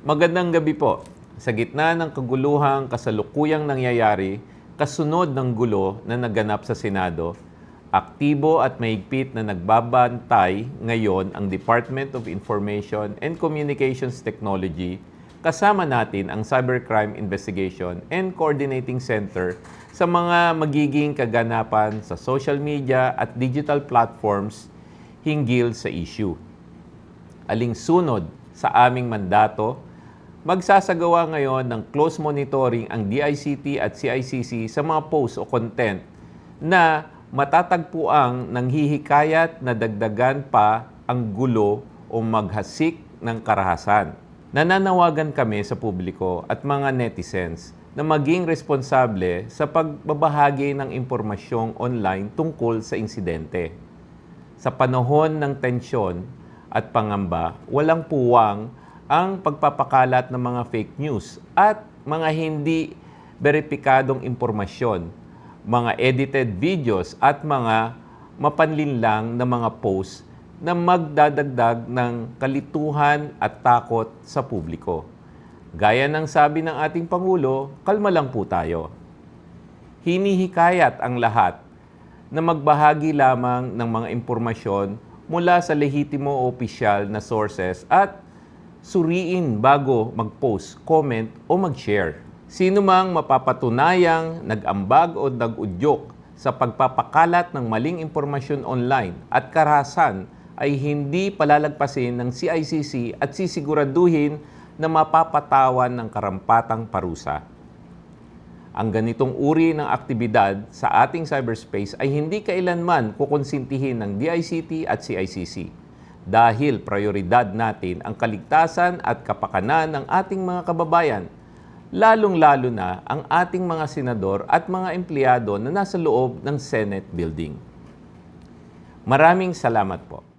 Magandang gabi po. Sa gitna ng kaguluhang kasalukuyang nangyayari, kasunod ng gulo na naganap sa Senado, aktibo at mahigpit na nagbabantay ngayon ang Department of Information and Communications Technology kasama natin ang Cybercrime Investigation and Coordinating Center sa mga magiging kaganapan sa social media at digital platforms hinggil sa issue. Alinsunod sa aming mandato, magsasagawa ngayon ng close monitoring ang DICT at CICC sa mga posts o content na matatagpuang nanghihikayat na dagdagan pa ang gulo o maghasik ng karahasan. Nananawagan kami sa publiko at mga netizens na maging responsable sa pagbabahagi ng impormasyong online tungkol sa insidente. Sa panahon ng tensyon at pangamba, walang puwang ang pagpapakalat ng mga fake news at mga hindi beripikadong impormasyon, mga edited videos at mga mapanlinlang na mga posts na magdadagdag ng kalituhan at takot sa publiko. Gaya ng sabi ng ating Pangulo, kalma lang po tayo. Hinihikayat ang lahat na magbahagi lamang ng mga impormasyon mula sa lehitimo o opisyal na sources at suriin bago mag-post, comment o mag-share. Sino mang mapapatunayang nag-ambag o nag-udyok sa pagpapakalat ng maling impormasyon online at karahasan ay hindi palalagpasin ng CICC at sisiguraduhin na mapapatawan ng karampatang parusa. Ang ganitong uri ng aktibidad sa ating cyberspace ay hindi kailanman kukonsintihin ng DICT at CICC. Dahil prioridad natin ang kaligtasan at kapakanan ng ating mga kababayan, lalong-lalo na ang ating mga senador at mga empleyado na nasa loob ng Senate building. Maraming salamat po.